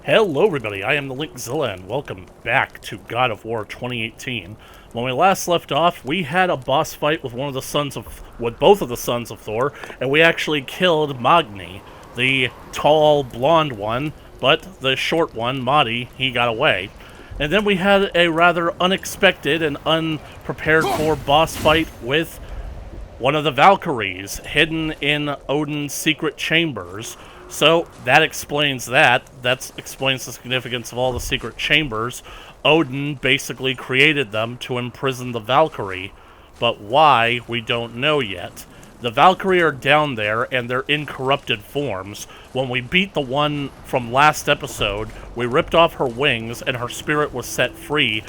Hello everybody, I am the Linkzilla and welcome back to God of War 2018. When we last left off, we had a boss fight with both of the sons of Thor, and we actually killed Magni, the tall, blonde one, but the short one, Madi, he got away. And then we had a rather unexpected and unprepared for boss fight with one of the Valkyries, hidden in Odin's secret chambers. So, that explains that. That explains the significance of all the secret chambers. Odin basically created them to imprison the Valkyrie. But why, we don't know yet. The Valkyrie are down there, and they're in corrupted forms. When we beat the one from last episode, we ripped off her wings, and her spirit was set free.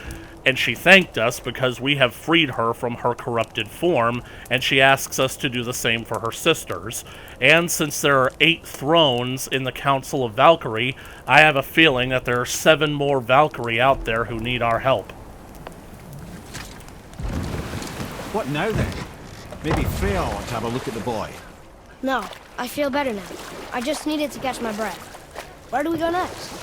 And she thanked us because we have freed her from her corrupted form, and she asks us to do the same for her sisters. And since there are 8 thrones in the Council of Valkyrie, I have a feeling that there are 7 more Valkyrie out there who need our help. What now then? Maybe Freya ought to have a look at the boy. No, I feel better now. I just needed to catch my breath. Where do we go next?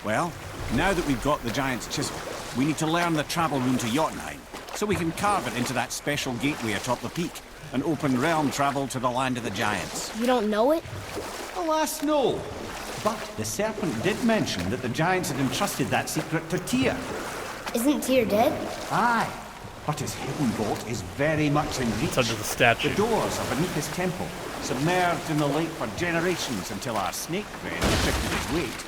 Well, now that we've got the giant's chisel, we need to learn the travel rune to Jotunheim, so we can carve it into that special gateway atop the peak, and open realm travel to the land of the giants. You don't know it? Alas, no. But the serpent did mention that the giants had entrusted that secret to Tyr. Isn't Tyr dead? Aye, but his hidden vault is very much in reach. It's under the statue. The doors are beneath his temple, submerged in the lake for generations until our snake friend shifted his weight.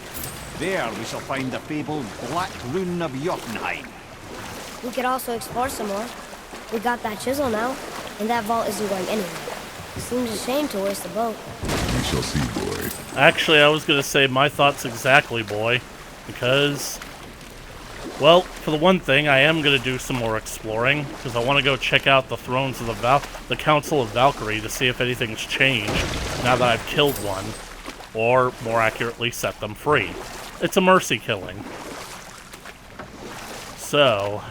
There we shall find the fabled Black Rune of Jotunheim. We could also explore some more. We got that chisel now, and that vault isn't going anywhere. Seems a shame to waste the boat. We shall see, boy. Actually, I was going to say my thoughts exactly, boy. Because, well, for the one thing, I am going to do some more exploring. Because I want to go check out the thrones of the Council of Valkyrie to see if anything's changed now that I've killed one. Or, more accurately, set them free. It's a mercy killing. So,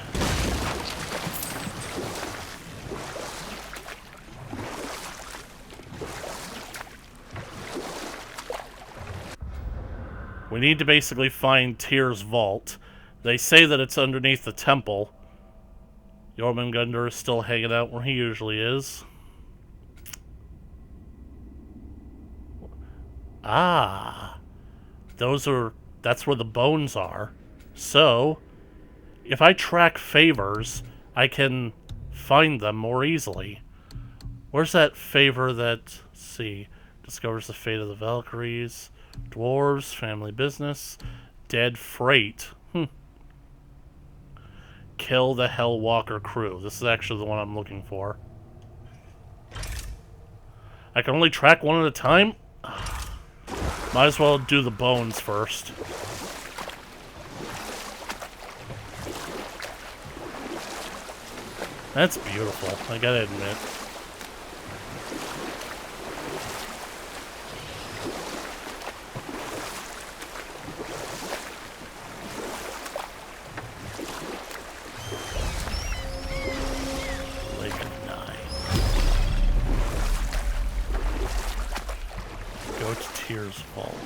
we need to basically find Tyr's vault. They say that it's underneath the temple. Jormungandr is still hanging out where he usually is. Ah, that's where the bones are. So, if I track favors, I can find them more easily. Where's that favor that, let's see, discovers the fate of the Valkyries, dwarves, family business, dead freight. Kill the Hellwalker crew. This is actually the one I'm looking for. I can only track one at a time? Might as well do the bones first. That's beautiful, I gotta admit. Lake of Nine. Go to Tyr's vault.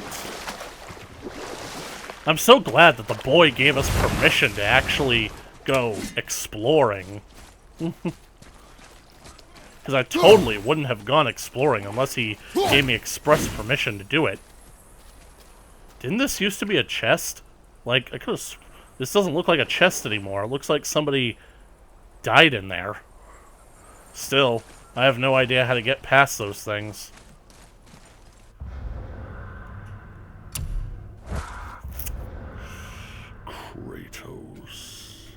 I'm so glad that the boy gave us permission to actually go exploring. Because I totally wouldn't have gone exploring unless he gave me express permission to do it. Didn't this used to be a chest? Like, I could've... This doesn't look like a chest anymore. It looks like somebody died in there. Still, I have no idea how to get past those things. Kratos.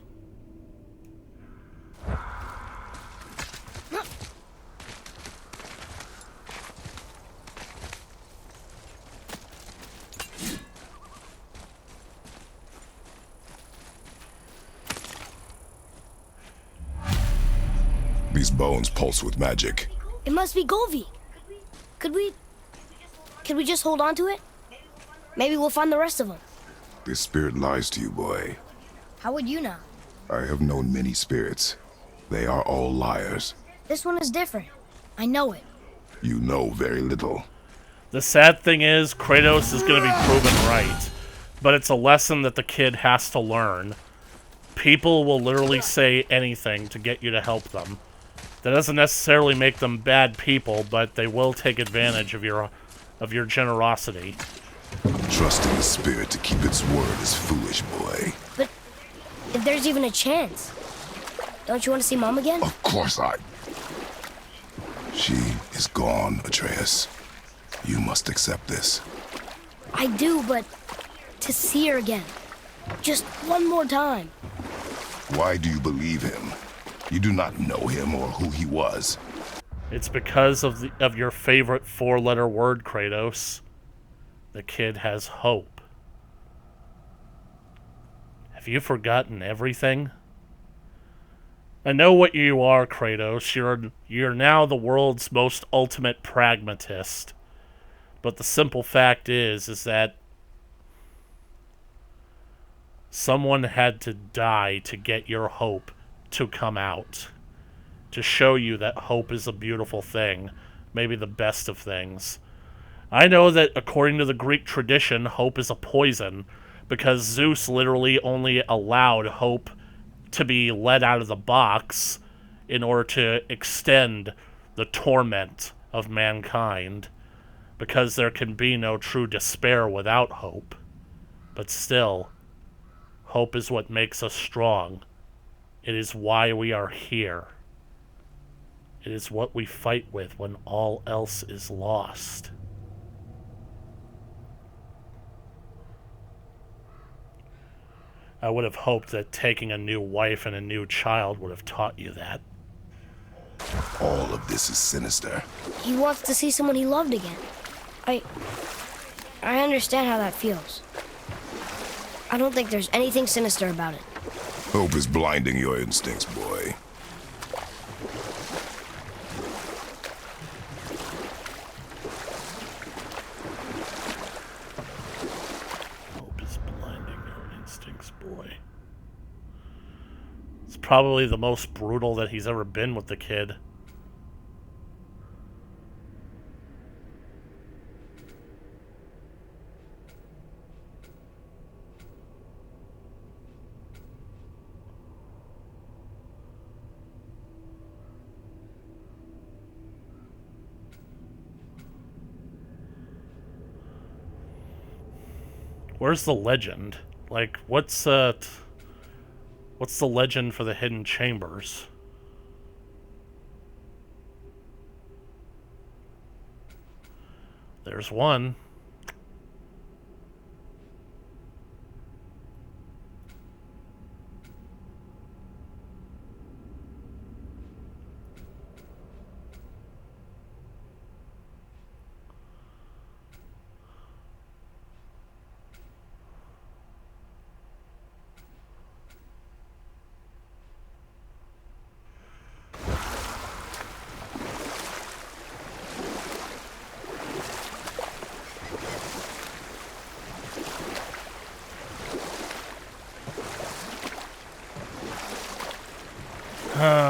These bones pulse with magic. It must be Golvi. Could we just hold on to it? Maybe we'll find the rest of them. This spirit lies to you, boy. How would you know? I have known many spirits. They are all liars. This one is different. I know it. You know very little. The sad thing is, Kratos is going to be proven right. but it's a lesson that the kid has to learn. People will literally say anything to get you to help them. That doesn't necessarily make them bad people, but they will take advantage of your generosity. Trusting the spirit to keep its word is foolish, boy. But if there's even a chance, don't you want to see Mom again? Of course I... She is gone, Atreus. You must accept this. I do, but to see her again. Just one more time. Why do you believe him? You do not know him or who he was. It's because of your favorite 4-letter word, Kratos. The kid has hope. Have you forgotten everything? I know what you are, Kratos. You're now the world's most ultimate pragmatist. But the simple fact is that someone had to die to get your hope to come out. To show you that hope is a beautiful thing. Maybe the best of things. I know that according to the Greek tradition, hope is a poison, because Zeus literally only allowed hope to be let out of the box in order to extend the torment of mankind, because there can be no true despair without hope. But still, hope is what makes us strong. It is why we are here. It is what we fight with when all else is lost. I would have hoped that taking a new wife and a new child would have taught you that. All of this is sinister. He wants to see someone he loved again. I understand how that feels. I don't think there's anything sinister about it. Hope is blinding your instincts, boy. Hope is blinding your instincts, boy. It's probably the most brutal that he's ever been with the kid. Where's the legend? Like, what's the legend for the hidden chambers? There's one.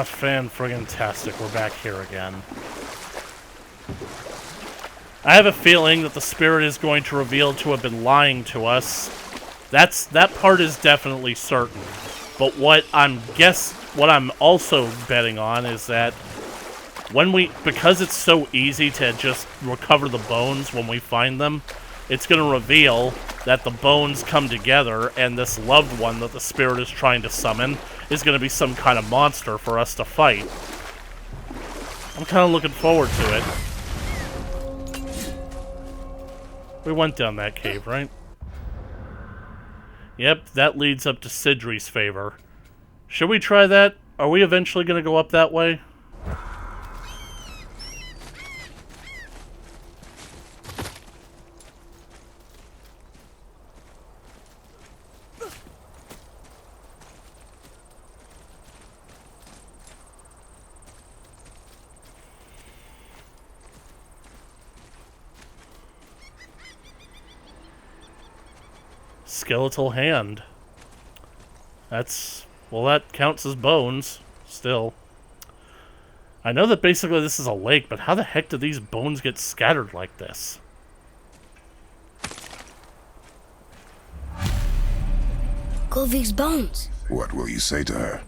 Fan-friggin-tastic, we're back here again. I have a feeling that the spirit is going to reveal to have been lying to us. That part is definitely certain. But what I'm also betting on is that because it's so easy to just recover the bones when we find them, it's going to reveal that the bones come together and this loved one that the spirit is trying to summon is going to be some kind of monster for us to fight. I'm kind of looking forward to it. We went down that cave, right? Yep, that leads up to Sidri's favor. Should we try that? Are we eventually going to go up that way? Skeletal hand. That counts as bones, still. I know that basically this is a lake, but how the heck do these bones get scattered like this? Govig's bones. What will you say to her?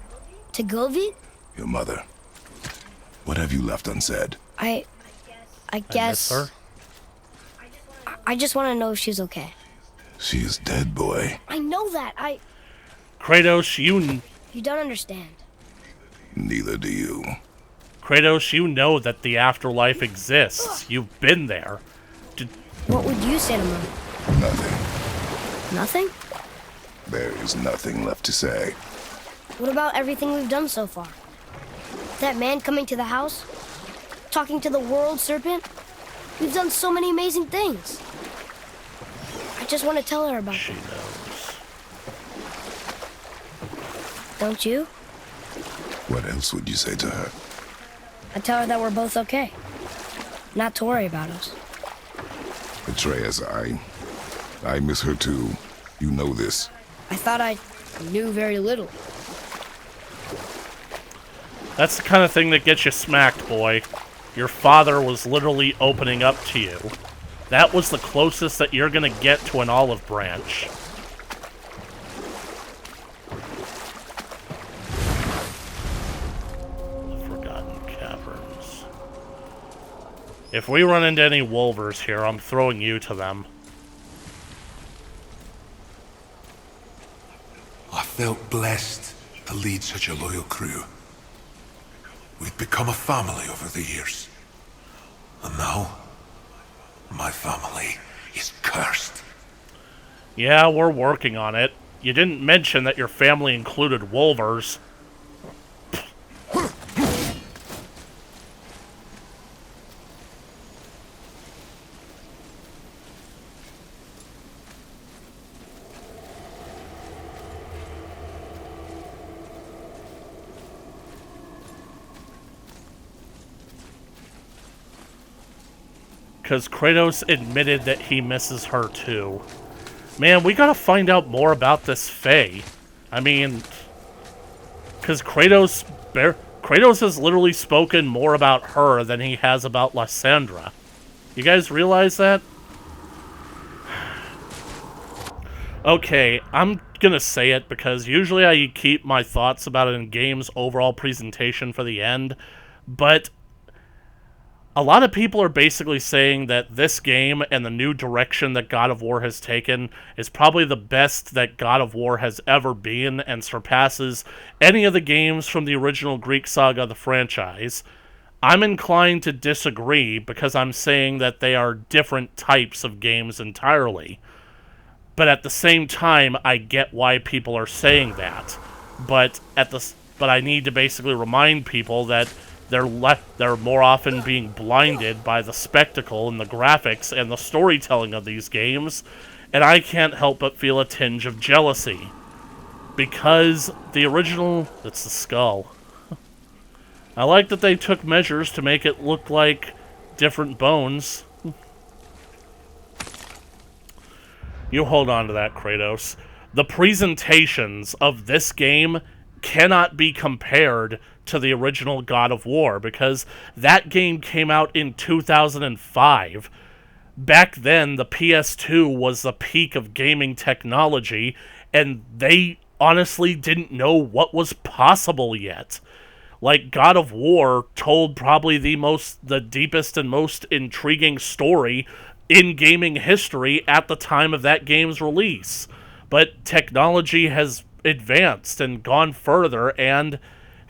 To Govig? Your mother. What have you left unsaid? I I guess... miss her. I just want to know if she's okay. She is dead, boy. I know that. Kratos, You don't understand. Neither do you. Kratos, you know that the afterlife exists. You've been there. What would you say to Mom? Nothing. Nothing? There is nothing left to say. What about everything we've done so far? That man coming to the house? Talking to the world serpent? We've done so many amazing things. I just want to tell her about She it. knows. Don't you? What else would you say to her? I tell her that we're both okay. Not to worry about us. Atreus, I miss her too. You know this. I thought I knew very little. That's the kind of thing that gets you smacked, boy. Your father was literally opening up to you. That was the closest that you're gonna get to an olive branch. The Forgotten Caverns. If we run into any wolvers here, I'm throwing you to them. I felt blessed to lead such a loyal crew. We've become a family over the years. And now, my family is cursed. Yeah, we're working on it. You didn't mention that your family included wolvers. Because Kratos admitted that he misses her too. Man, we gotta find out more about this Fae. I mean, because Kratos has literally spoken more about her than he has about Lysandra. You guys realize that? Okay, I'm gonna say it because usually I keep my thoughts about it in games' overall presentation for the end, but a lot of people are basically saying that this game and the new direction that God of War has taken is probably the best that God of War has ever been and surpasses any of the games from the original Greek saga of the franchise. I'm inclined to disagree because I'm saying that they are different types of games entirely. But at the same time, I get why people are saying that. But I need to basically remind people that they're more often being blinded by the spectacle and the graphics and the storytelling of these games, and I can't help but feel a tinge of jealousy. Because the original... It's the skull. I like that they took measures to make it look like different bones. You hold on to that, Kratos. The presentations of this game cannot be compared to the original God of War, because that game came out in 2005. Back then, the PS2 was the peak of gaming technology, and they honestly didn't know what was possible yet. Like, God of War told probably the deepest and most intriguing story in gaming history at the time of that game's release. But technology has advanced and gone further, and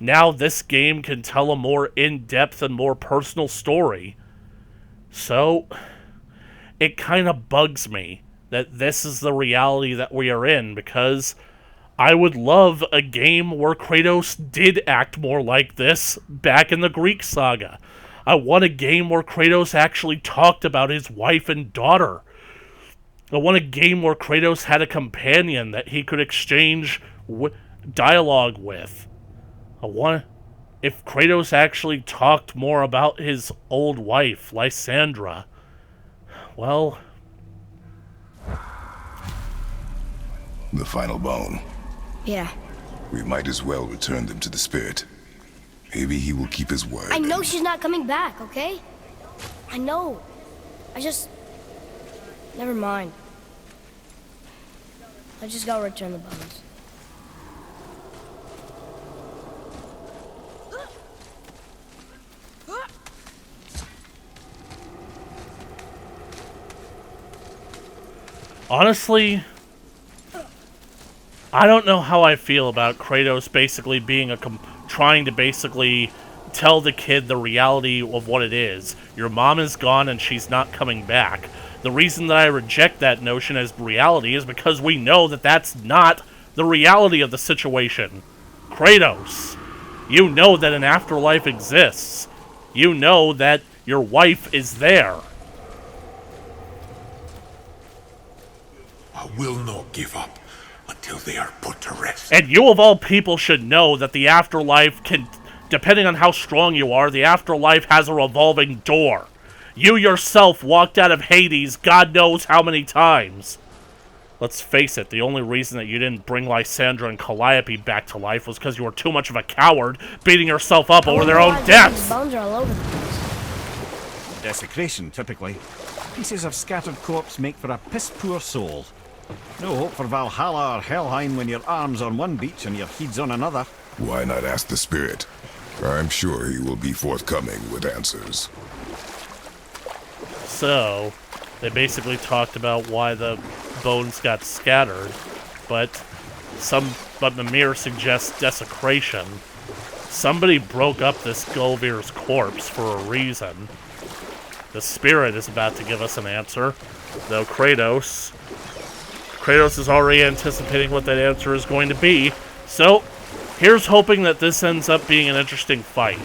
now this game can tell a more in-depth and more personal story. So, it kind of bugs me that this is the reality that we are in, because I would love a game where Kratos did act more like this back in the Greek saga. I want a game where Kratos actually talked about his wife and daughter. I want a game where Kratos had a companion that he could exchange dialogue with. If Kratos actually talked more about his old wife, Lysandra. Well... The final bone. Yeah. We might as well return them to the spirit. Maybe he will keep his word. I know she's not coming back, okay? I know. Never mind. I just gotta return the bones. Honestly, I don't know how I feel about Kratos basically being trying to basically tell the kid the reality of what it is. Your mom is gone and she's not coming back. The reason that I reject that notion as reality is because we know that that's not the reality of the situation. Kratos, you know that an afterlife exists. You know that your wife is there. I will not give up until they are put to rest. And you of all people should know that the afterlife can, depending on how strong you are, the afterlife has a revolving door. You yourself walked out of Hades God knows how many times. Let's face it, the only reason that you didn't bring Lysandra and Calliope back to life was because you were too much of a coward, beating yourself up over their own deaths. Bones are all over the place. Desecration, typically. Pieces of scattered corpse make for a piss-poor soul. No hope for Valhalla or Helheim when your arm's on one beach and your head's on another. Why not ask the spirit? I'm sure he will be forthcoming with answers. So, they basically talked about why the bones got scattered, but Mimir suggests desecration. Somebody broke up this Gulvir's corpse for a reason. The spirit is about to give us an answer, though Kratos is already anticipating what that answer is going to be. So, here's hoping that this ends up being an interesting fight.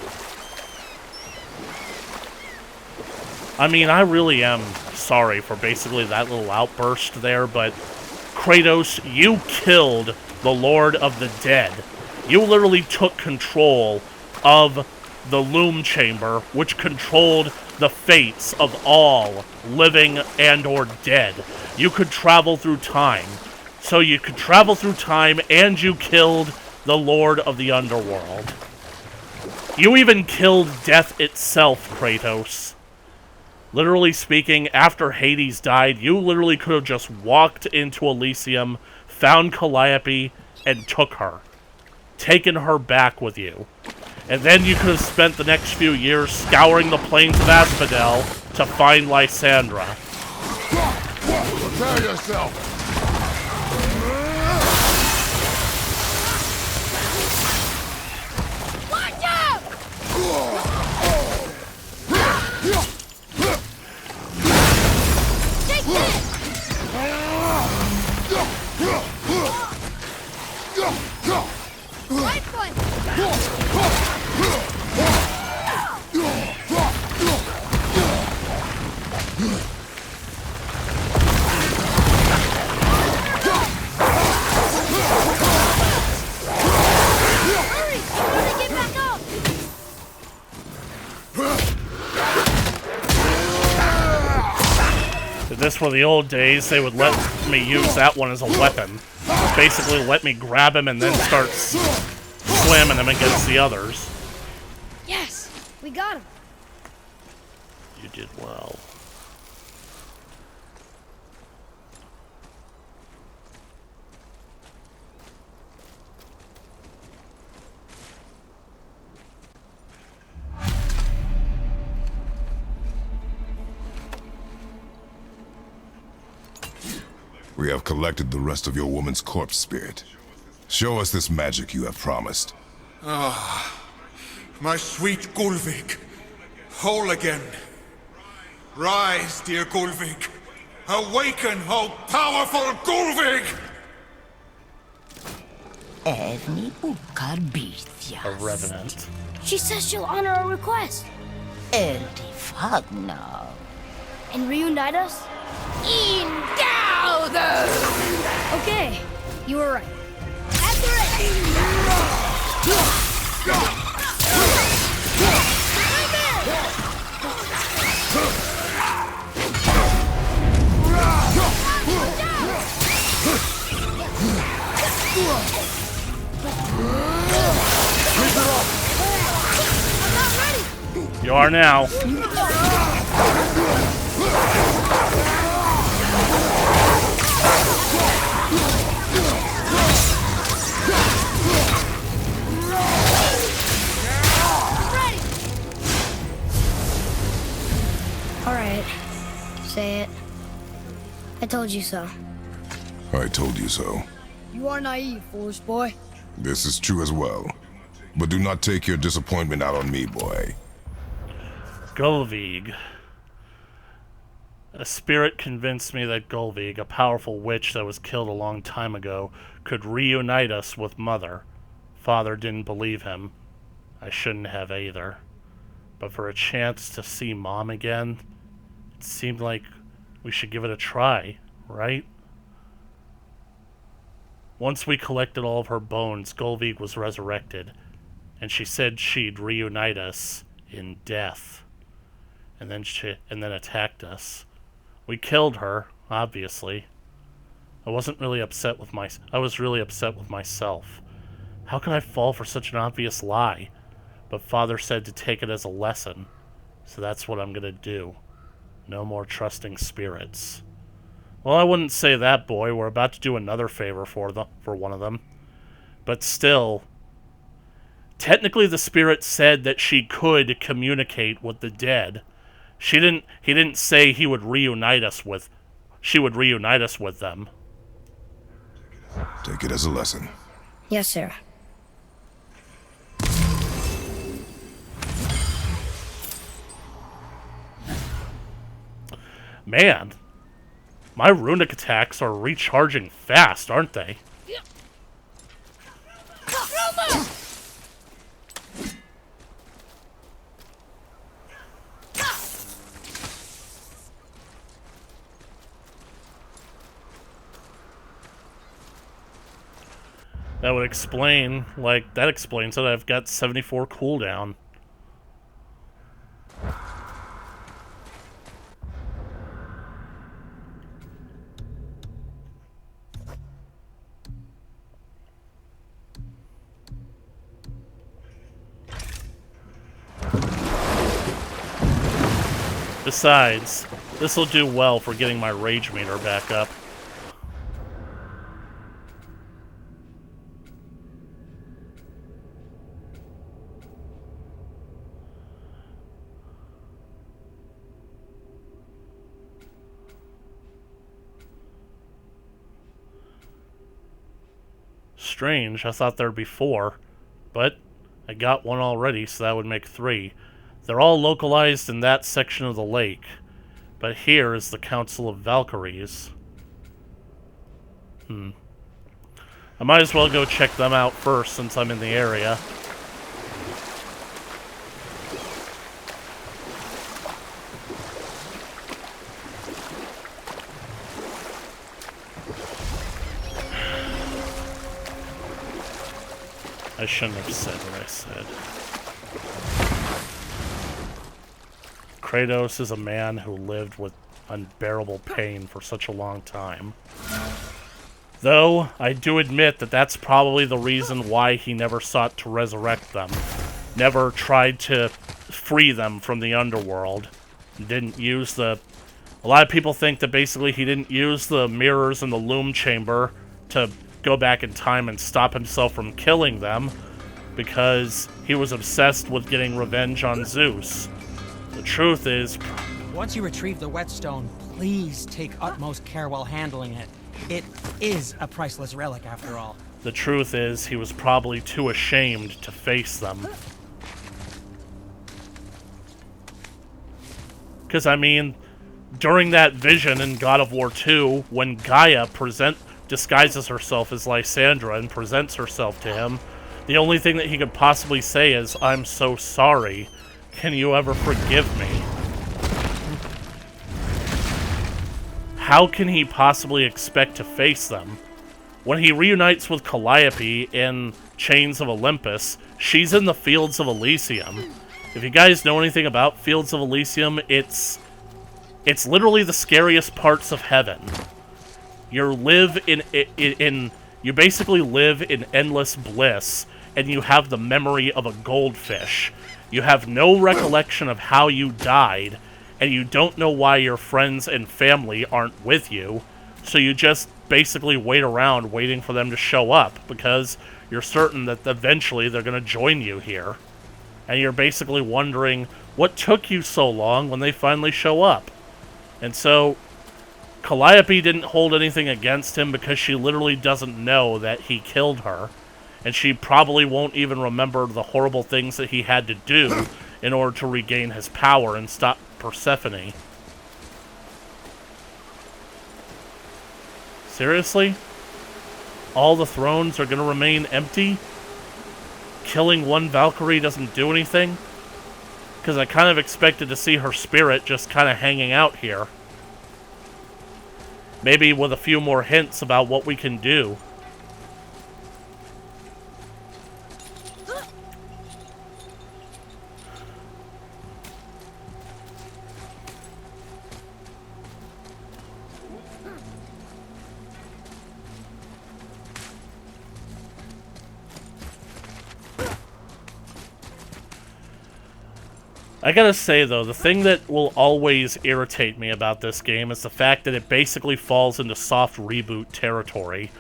I mean, I really am sorry for basically that little outburst there, but Kratos, you killed the Lord of the Dead. You literally took control of the Loom Chamber, which controlled the fates of all living and or dead. You could travel through time. So you could travel through time and you killed the Lord of the Underworld. You even killed death itself, Kratos. Literally speaking, after Hades died, you literally could have just walked into Elysium, found Calliope, and took her. Taken her back with you. And then you could have spent the next few years scouring the plains of Asphodel to find Lysandra. Prepare yourself! Watch out! Take this! Right foot! Hurry! Hurry, get back up! If this were the old days, they would let me use that one as a weapon. Basically let me grab him and then start slamming him against the others. Yes! We got him! You did well. We have collected the rest of your woman's corpse spirit. Show us this magic you have promised. My sweet Gulvik, whole again. Rise, dear Gulvik. Awaken, O powerful Gulvik! Evni ukar A revenant. She says she'll honor our request Eldi fagna. and reunite us. Okay, you were right. You are now. All right, say it. I told you so. I told you so. You are naive, foolish boy. This is true as well. But do not take your disappointment out on me, boy. Gulvig. A spirit convinced me that Gulvig, a powerful witch that was killed a long time ago, could reunite us with Mother. Father didn't believe him. I shouldn't have either. But for a chance to see Mom again, it seemed like we should give it a try, right? Once we collected all of her bones, Gulvig was resurrected, and she said she'd reunite us in death. And then attacked us. We killed her, obviously. I was really upset with myself. How could I fall for such an obvious lie? But Father said to take it as a lesson, so that's what I'm gonna do. No more trusting spirits. Well, I wouldn't say that, boy. We're about to do another favor for one of them. But still, technically the spirit said that she could communicate with the dead. He didn't say she would reunite us with them. Take it as a lesson. Yes, sir. Man, my runic attacks are recharging fast, aren't they? That would explain, that explains that I've got 74 cooldown. Besides, this will do well for getting my rage meter back up. Strange, I thought there'd be 4, but I got one already, so that would make 3. They're all localized in that section of the lake, but here is the Council of Valkyries. I might as well go check them out first since I'm in the area. I shouldn't have said what I said. Kratos is a man who lived with unbearable pain for such a long time. Though, I do admit that that's probably the reason why he never sought to resurrect them. Never tried to free them from the underworld. Didn't use the... A lot of people think that basically he didn't use the mirrors in the loom chamber to go back in time and stop himself from killing them, because he was obsessed with getting revenge on Zeus. The truth is... Once you retrieve the whetstone, please take utmost care while handling it. It is a priceless relic, after all. The truth is, he was probably too ashamed to face them. Because, I mean, during that vision in God of War 2, when Gaia disguises herself as Lysandra and presents herself to him, the only thing that he could possibly say is, "I'm so sorry. Can you ever forgive me?" How can he possibly expect to face them? When he reunites with Calliope in Chains of Olympus, she's in the Fields of Elysium. If you guys know anything about Fields of Elysium, it's literally the scariest parts of heaven. You basically live in endless bliss, and you have the memory of a goldfish. You have no recollection of how you died, and you don't know why your friends and family aren't with you, so you just basically wait around waiting for them to show up, because you're certain that eventually they're going to join you here. And you're basically wondering, what took you so long when they finally show up? And so, Calliope didn't hold anything against him because she literally doesn't know that he killed her. And she probably won't even remember the horrible things that he had to do in order to regain his power and stop Persephone. Seriously? All the thrones are going to remain empty? Killing one Valkyrie doesn't do anything? Because I kind of expected to see her spirit just kind of hanging out here. Maybe with a few more hints about what we can do. I gotta say, though, the thing that will always irritate me about this game is the fact that it basically falls into soft reboot territory.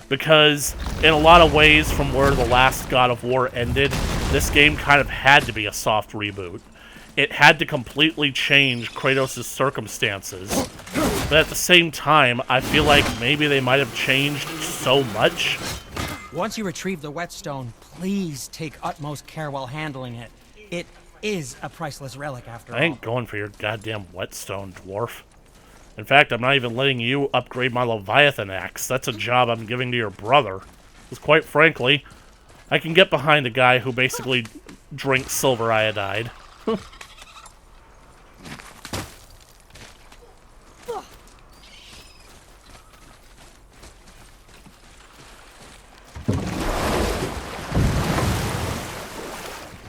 Because, in a lot of ways, from where the last God of War ended, this game kind of had to be a soft reboot. It had to completely change Kratos' circumstances. But at the same time, I feel like maybe they might have changed so much. Once you retrieve the whetstone, please take utmost care while handling it. It is a priceless relic after all. I ain't going for your goddamn whetstone, dwarf. In fact, I'm not even letting you upgrade my Leviathan axe. That's a job I'm giving to your brother. Because quite frankly, I can get behind a guy who basically drinks silver iodide.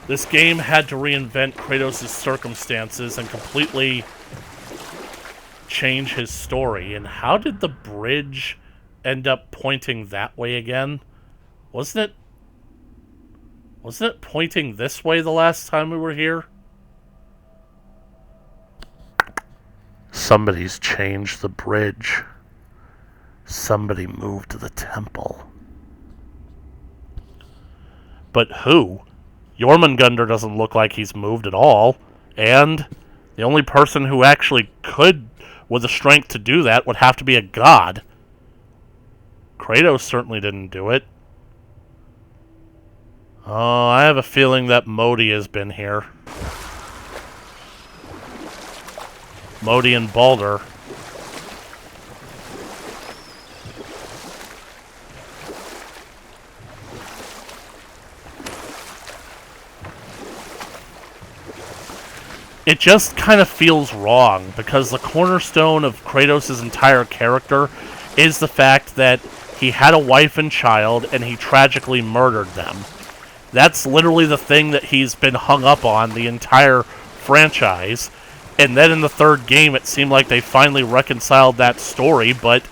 This game had to reinvent Kratos' circumstances and completely change his story. And how did the bridge end up pointing that way again? Wasn't it pointing this way the last time we were here? Somebody's changed the bridge. Somebody moved the temple. But who? Jormungandr doesn't look like he's moved at all, and the only person who actually could, with the strength to do that, would have to be a god. Kratos certainly didn't do it. Oh, I have a feeling that Modi has been here. Modi and Baldur. It just kind of feels wrong, because the cornerstone of Kratos' entire character is the fact that he had a wife and child, and he tragically murdered them. That's literally the thing that he's been hung up on the entire franchise, and then in the third game it seemed like they finally reconciled that story, but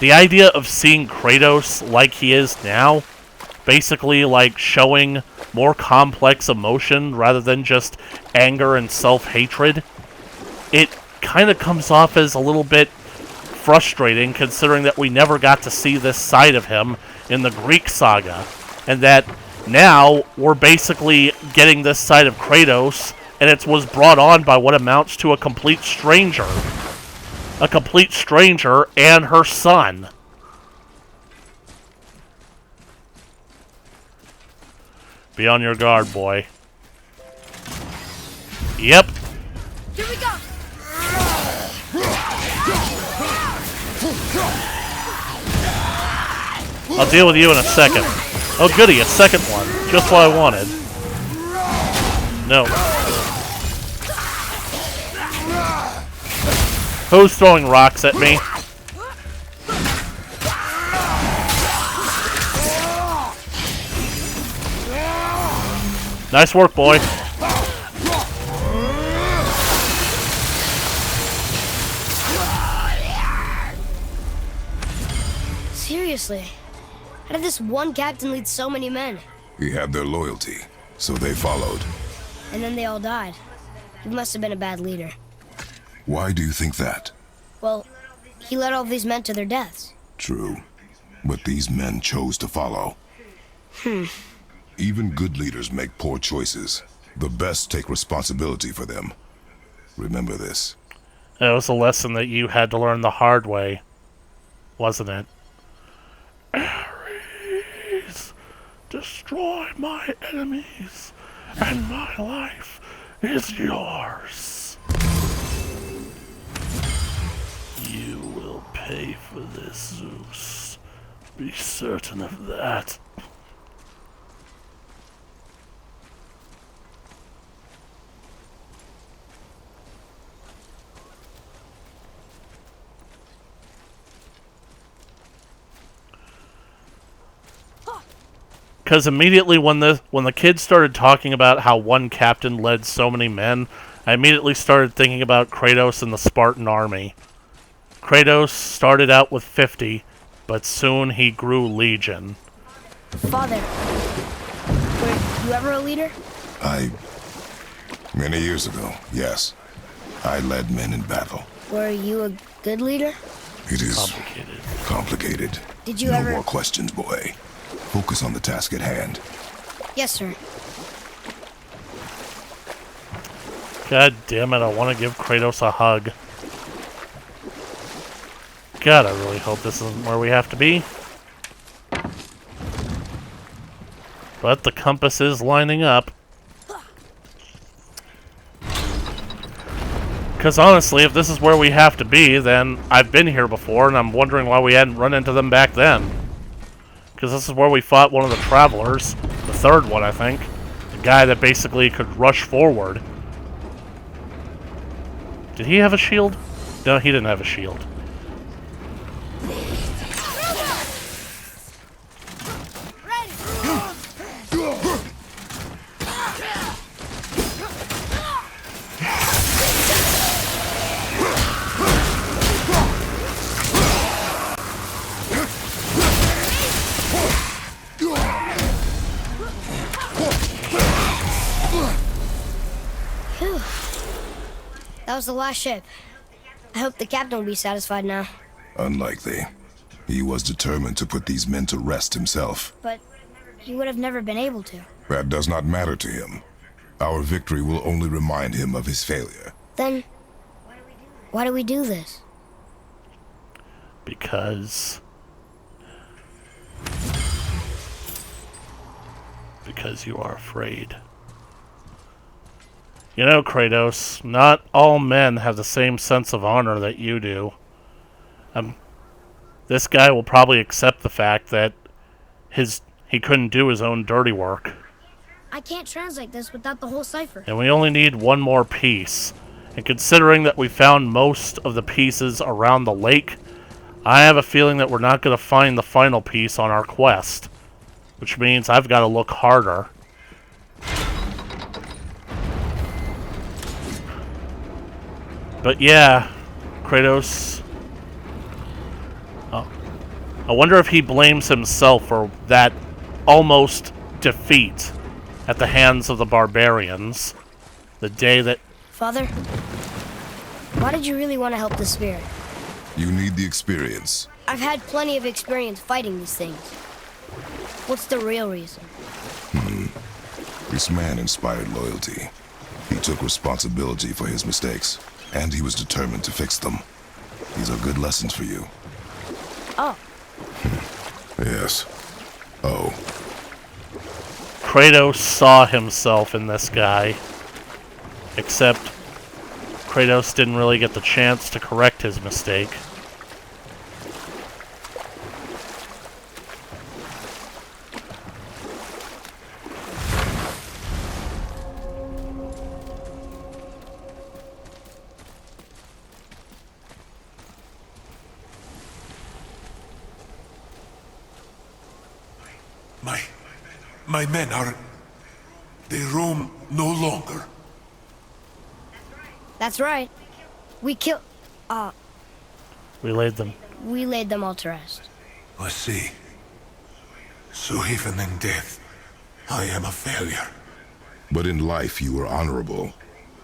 the idea of seeing Kratos like he is now, basically like showing more complex emotion rather than just anger and self-hatred, it kind of comes off as a little bit frustrating, considering that we never got to see this side of him in the Greek saga, and that now we're basically getting this side of Kratos, and it was brought on by what amounts to a complete stranger. A complete stranger and her son. Be on your guard, boy. Yep. Here we go! I'll deal with you in a second. Oh goody, a second one. Just what I wanted. No. Who's throwing rocks at me? Nice work, boy. Seriously, how did this one captain lead so many men? He had their loyalty, so they followed. And then they all died. He must have been a bad leader. Why do you think that? Well, he led all these men to their deaths. True, but these men chose to follow. Even good leaders make poor choices. The best take responsibility for them. Remember this. That was a lesson that you had to learn the hard way, wasn't it? Ares, destroy my enemies, and my life is yours. You will pay for this, Zeus. Be certain of that. Because immediately when the kids started talking about how one captain led so many men, I immediately started thinking about Kratos and the Spartan army. Kratos started out with 50, but soon he grew legion. Father, were you ever a leader? Many years ago, yes. I led men in battle. Were you a good leader? It is Complicated. complicated. Did you no ever... more questions, boy. Focus on the task at hand. Yes, sir. God damn it, I want to give Kratos a hug. God, I really hope this isn't where we have to be. But the compass is lining up. Because honestly, if this is where we have to be, then I've been here before, and I'm wondering why we hadn't run into them back then. Because this is where we fought one of the travelers. The third one, I think. The guy that basically could rush forward. Did he have a shield? No, he didn't have a shield. That was the last ship. I hope the captain will be satisfied now. Unlikely. He was determined to put these men to rest himself. But he would have never been able to. That does not matter to him. Our victory will only remind him of his failure. Then, why do we do this? Because you are afraid. You know, Kratos, not all men have the same sense of honor that you do. This guy will probably accept the fact that he couldn't do his own dirty work. I can't translate this without the whole cipher. And we only need one more piece. And considering that we found most of the pieces around the lake, I have a feeling that we're not going to find the final piece on our quest. Which means I've got to look harder. But yeah, Kratos... Oh. I wonder if he blames himself for that almost defeat at the hands of the barbarians. The day that... Father, why did you really want to help the spirit? You need the experience. I've had plenty of experience fighting these things. What's the real reason? This man inspired loyalty. He took responsibility for his mistakes, and he was determined to fix them. These are good lessons for you. Oh. Yes. Oh. Kratos saw himself in this guy. Except Kratos didn't really get the chance to correct his mistake. My men are... They roam no longer. That's right. We killed... We laid them. We laid them all to rest. I see. So even in death, I am a failure. But in life you were honorable,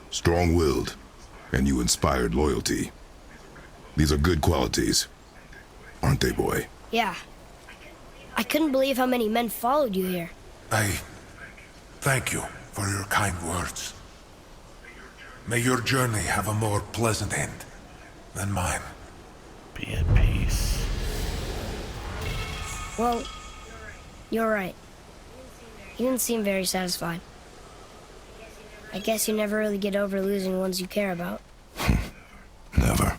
strong-willed, and you inspired loyalty. These are good qualities, aren't they, boy? Yeah. I couldn't believe how many men followed you here. I thank you for your kind words. May your journey have a more pleasant end. than mine. Be at peace. Well, you're right. You didn't seem very satisfied. I guess you never really get over losing ones you care about. Never.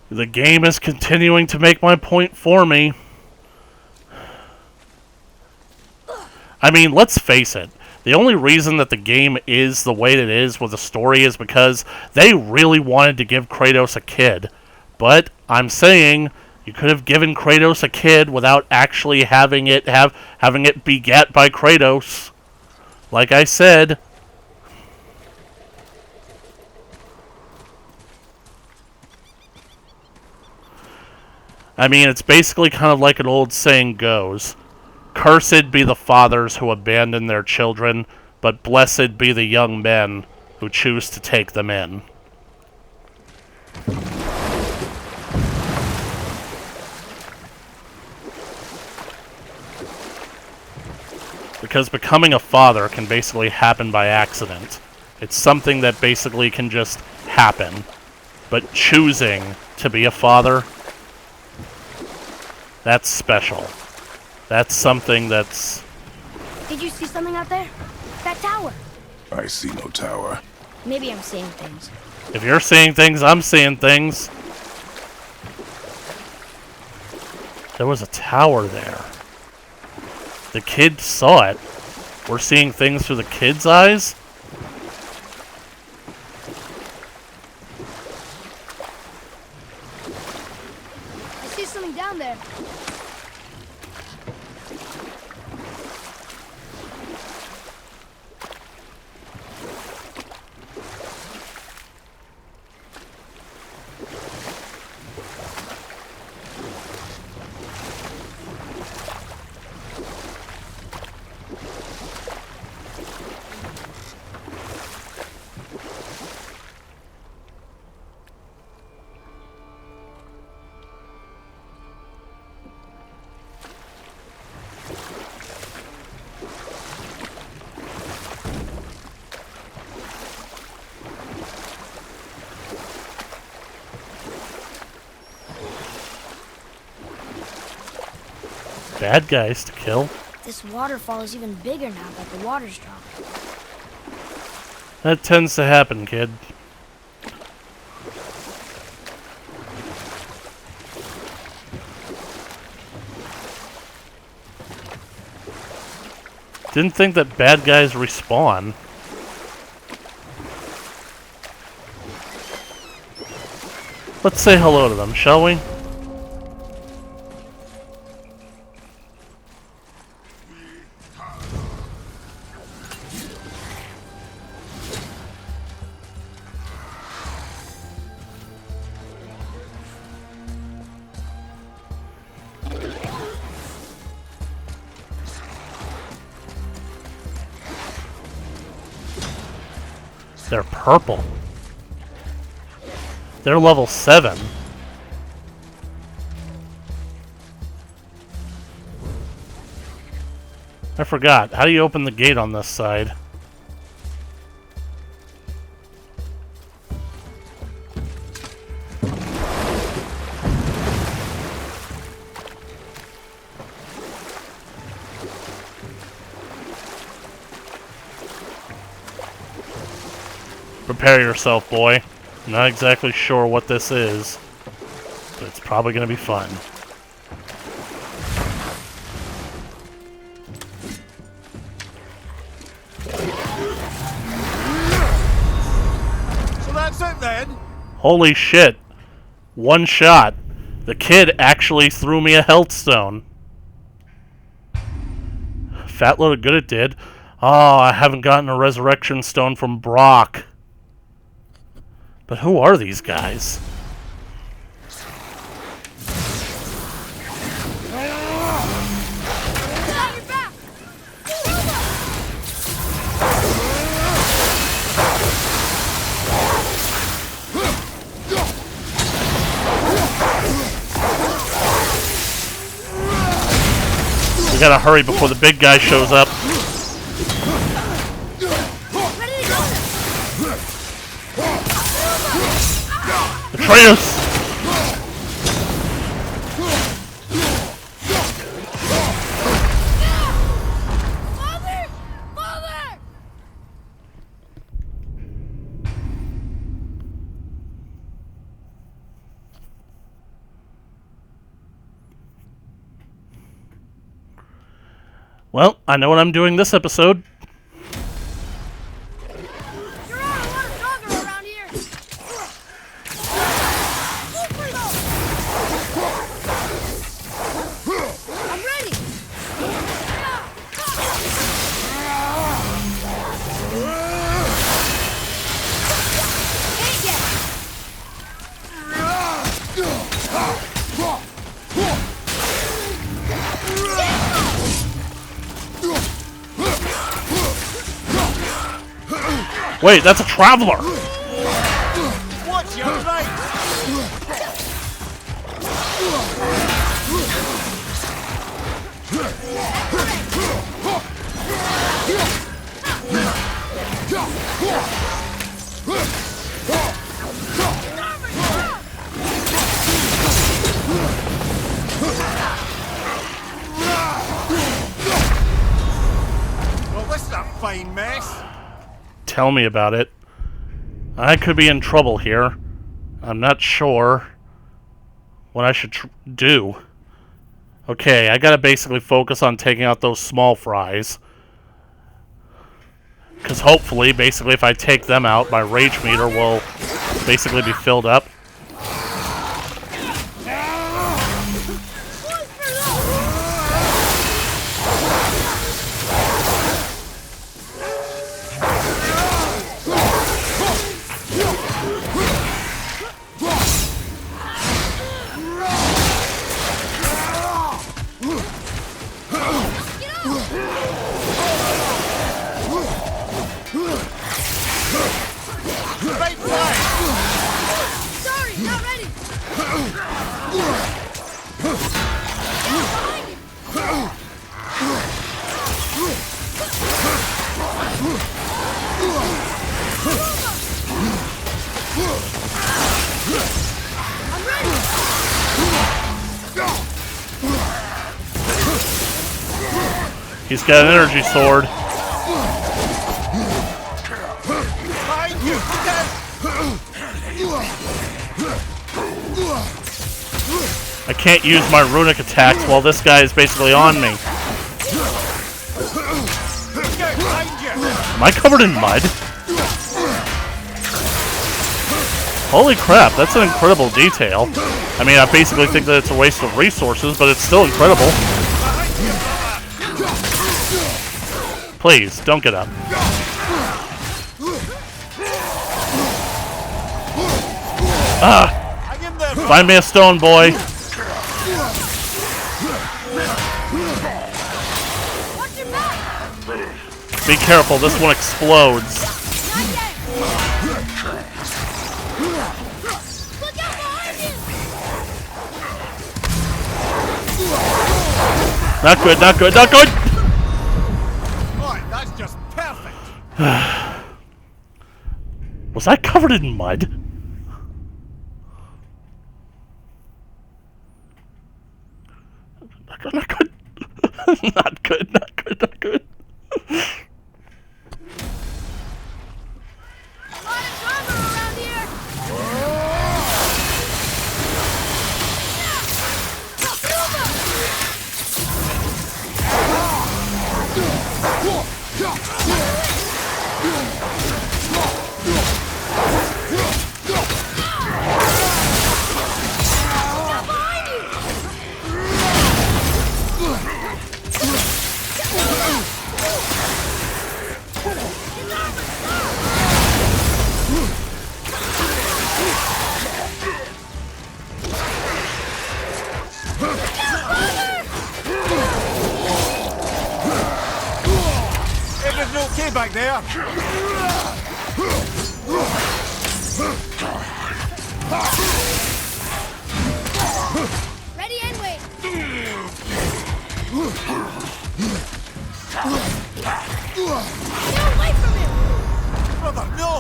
The game is continuing to make my point for me. I mean, let's face it. The only reason that the game is the way it is with the story is because they really wanted to give Kratos a kid. But I'm saying you could have given Kratos a kid without actually having it begat by Kratos. Like I said. I mean, it's basically kind of like an old saying goes. Cursed be the fathers who abandon their children, but blessed be the young men who choose to take them in. Because becoming a father can basically happen by accident. It's something that basically can just happen. But choosing to be a father, that's special. That's something that's... Did you see something out there? That tower. I see no tower. Maybe I'm seeing things. If you're seeing things, I'm seeing things. There was a tower there. The kid saw it. We're seeing things through the kid's eyes? I see something down there. Bad guys to kill. This waterfall is even bigger now that the water's dropped. That tends to happen, kid. Didn't think that bad guys respawn. Let's say hello to them, shall we? They're purple. They're level 7. I forgot. How do you open the gate on this side? Prepare yourself, boy. I'm not exactly sure what this is, but it's probably going to be fun. So that's it then? Holy shit. One shot. The kid actually threw me a health stone. Fat load of good it did. Oh, I haven't gotten a resurrection stone from Brock. But who are these guys? We gotta hurry before the big guy shows up. The Atreus! Father! Father! Well, I know what I'm doing this episode. You're out a lot stronger around here. I'm ready. Ain't yet. Wait, that's a traveler! Watch your right! Well, this is a fine mess. Tell me about it. I could be in trouble here. I'm not sure what I should do. Okay, I gotta basically focus on taking out those small fries. Because hopefully, basically, if I take them out, my rage meter will basically be filled up. Right flag! Sorry, not ready. I'm ready. He's got an energy sword. Behind you! I can't use my runic attacks while this guy is basically on me. Behind you! Am I covered in mud? Holy crap, that's an incredible detail. I mean, I basically think that it's a waste of resources, but it's still incredible. Please, don't get up. Ah! Hang in there! Find me a stone, boy. Watch your back. Be careful, this one explodes. Not yet. Look out behind you. Not good, not good, not good! Right, that's just perfect! Was I covered in mud? Not good, not good. Not good, not good, not good. A lot of drama around here. Everything okay back there? Ready and wait. Get away from him. Brother, no!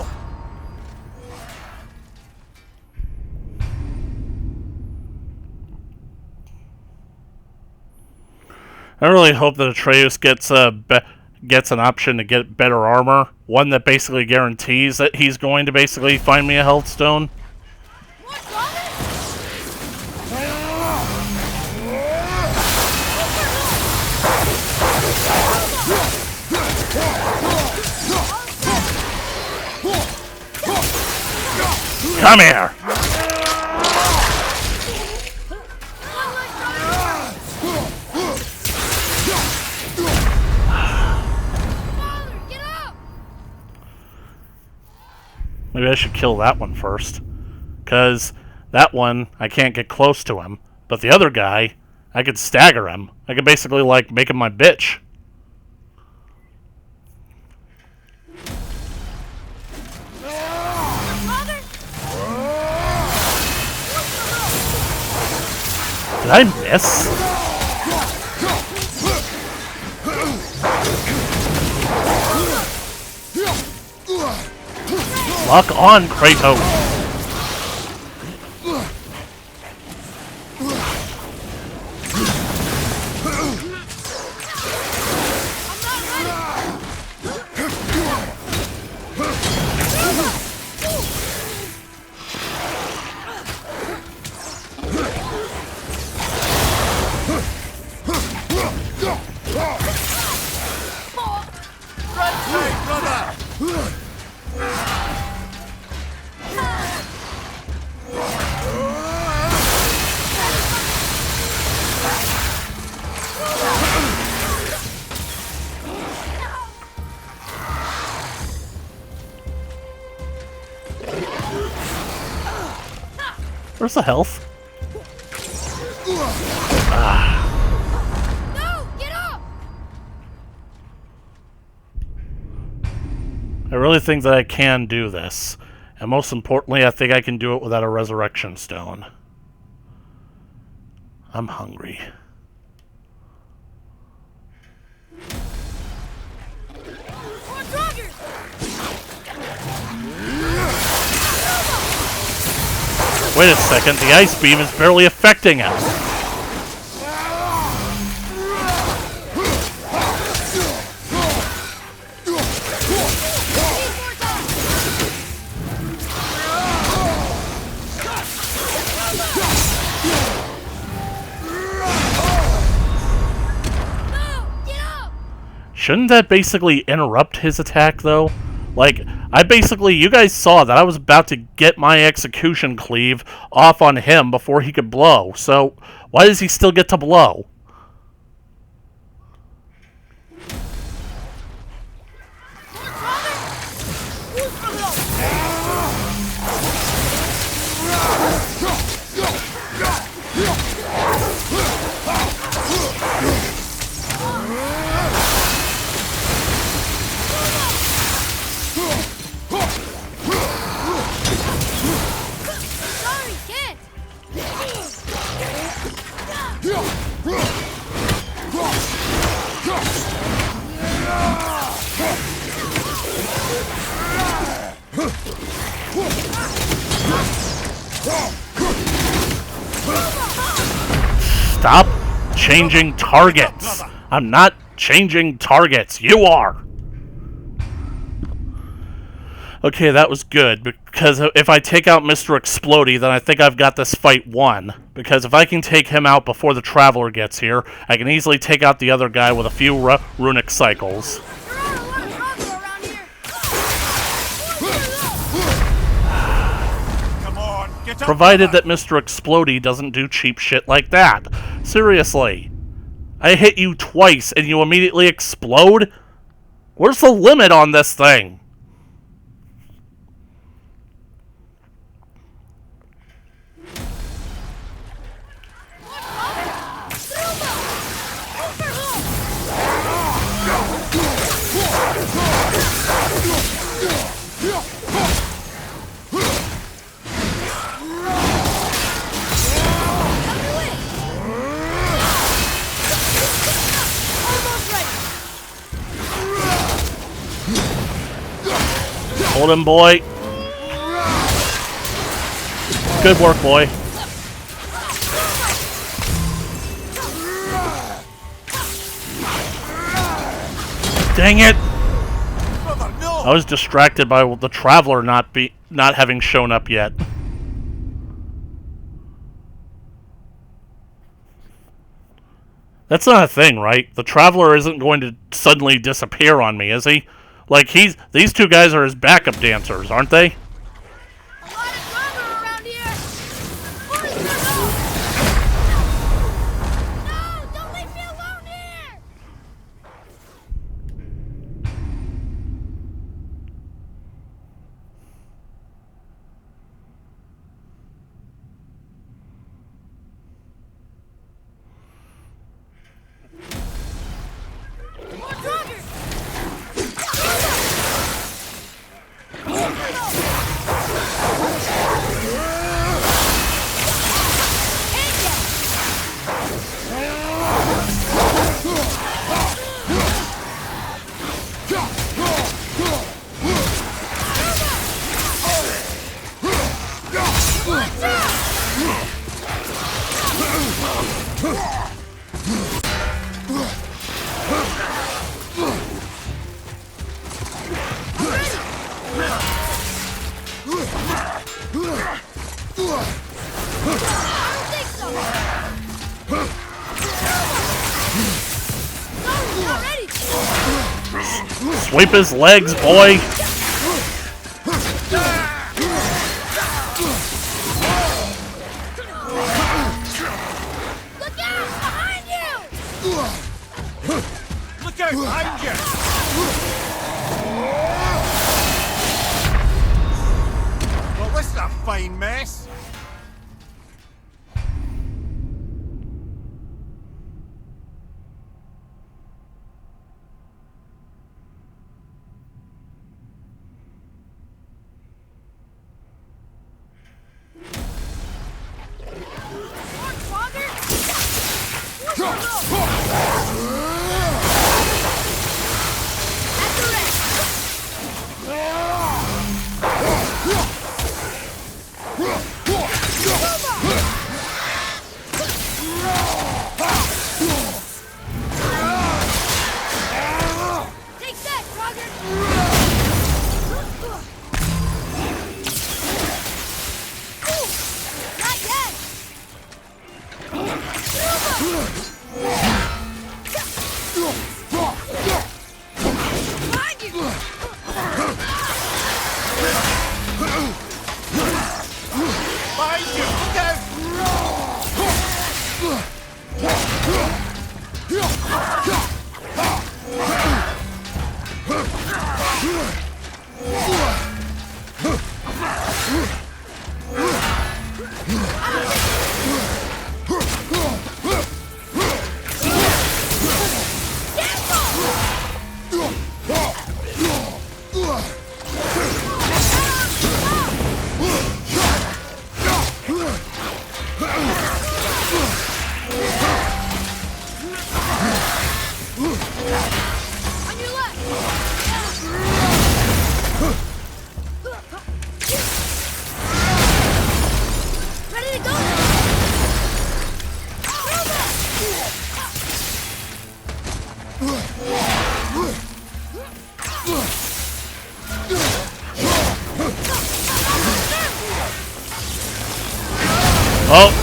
I really hope that Atreus gets an option to get better armor. One that basically guarantees that he's going to basically find me a health stone. Come here! Maybe I should kill that one first. Because that one, I can't get close to him. But the other guy, I could stagger him. I could basically, like, make him my bitch. Did I miss? Lock on, Kratos! Where's the health? No! Get up! I really think that I can do this. And most importantly, I think I can do it without a resurrection stone. I'm hungry. Wait a second, the ice beam is barely affecting him. Shouldn't that basically interrupt his attack, though? Like, you guys saw that I was about to get my execution cleave off on him before he could blow, so why does he still get to blow? Stop changing targets. I'm not changing targets. You are. Okay, that was good, because if I take out Mr. Explodey, then I think I've got this fight won. Because if I can take him out before the Traveler gets here, I can easily take out the other guy with a few runic cycles. Provided that Mr. Explodey doesn't do cheap shit like that. Seriously. I hit you twice and you immediately explode? Where's the limit on this thing? Hold him, boy. Good work, boy. Dang it! Brother, no! I was distracted by the Traveler not having shown up yet. That's not a thing, right? The Traveler isn't going to suddenly disappear on me, is he? Like, these two guys are his backup dancers, aren't they? A lot of drama around here. Boys, no, don't leave me alone here. More dragons. Sweep his legs, boy! Look out! Behind you! Look out behind you! Well, this is a fine mess. Oh!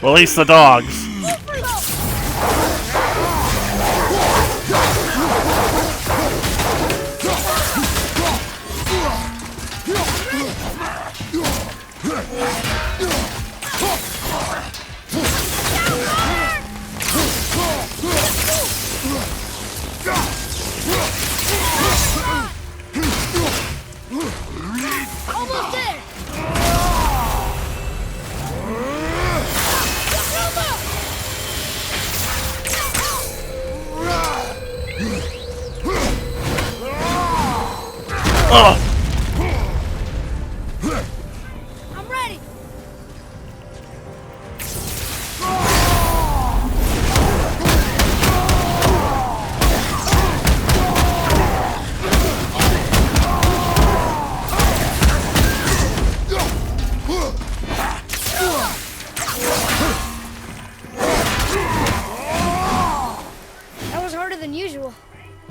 Release the dogs. Almost there! Oh! I'm ready!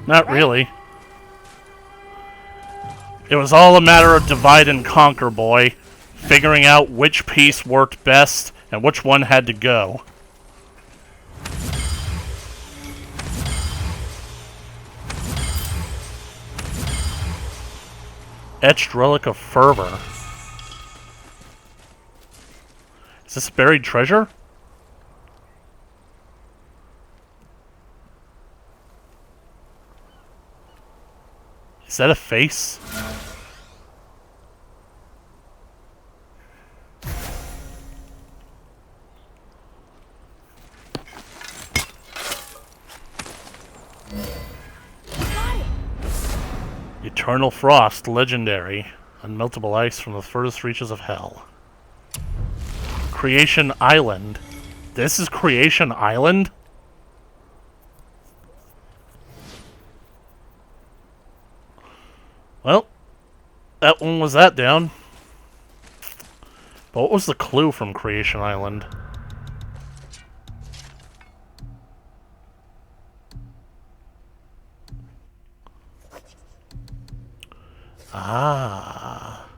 Not really. It was all a matter of divide and conquer, boy. Figuring out which piece worked best and which one had to go. Etched Relic of Fervor. Is this buried treasure? Is that a face? Eternal Frost, legendary. Unmeltable ice from the furthest reaches of hell. Creation Island. This is Creation Island? Well, that one was that down. But what was the clue from Creation Island? Ah.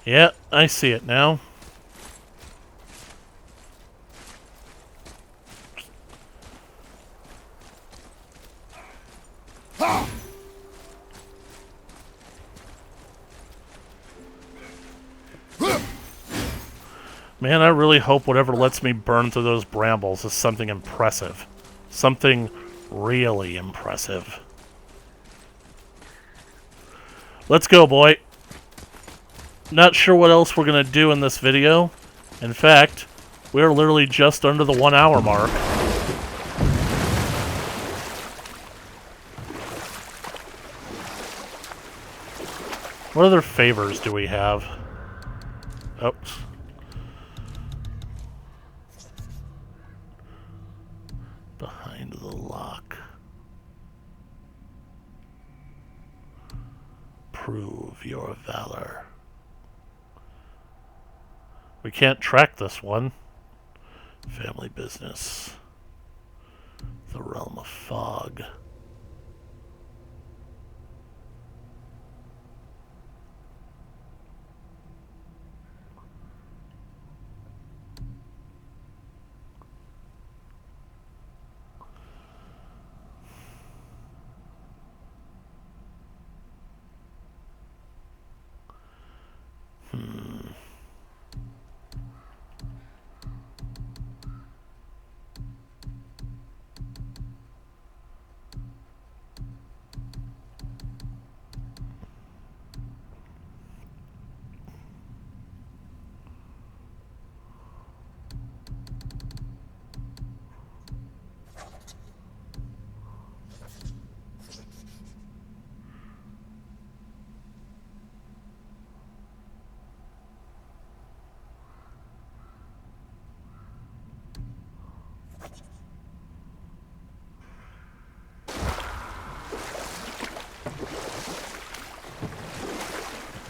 Yeah, I see it now. Man, I really hope whatever lets me burn through those brambles is something impressive. Something really impressive. Let's go, boy. Not sure what else we're going to do in this video. In fact, we're literally just under the 1 hour mark. What other favors do we have? Oops. Behind the lock. Prove your valor. We can't track this one. Family business. The realm of fog.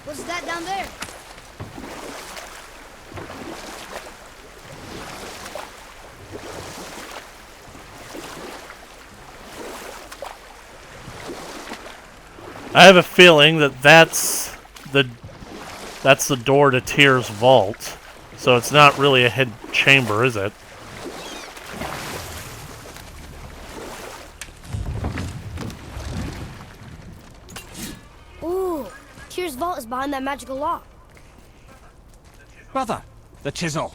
What's that down there? I have a feeling that that's the door to Tyr's vault. So it's not really a hidden chamber, is it? Ooh, Tyr's vault is behind that magical lock. Brother, the chisel.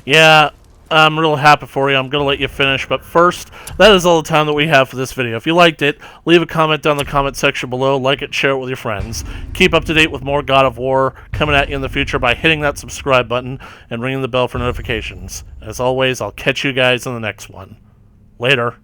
Yeah, I'm real happy for you. I'm going to let you finish. But first, that is all the time that we have for this video. If you liked it, leave a comment down in the comment section below. Like it, share it with your friends. Keep up to date with more God of War coming at you in the future by hitting that subscribe button and ringing the bell for notifications. As always, I'll catch you guys in the next one. Later.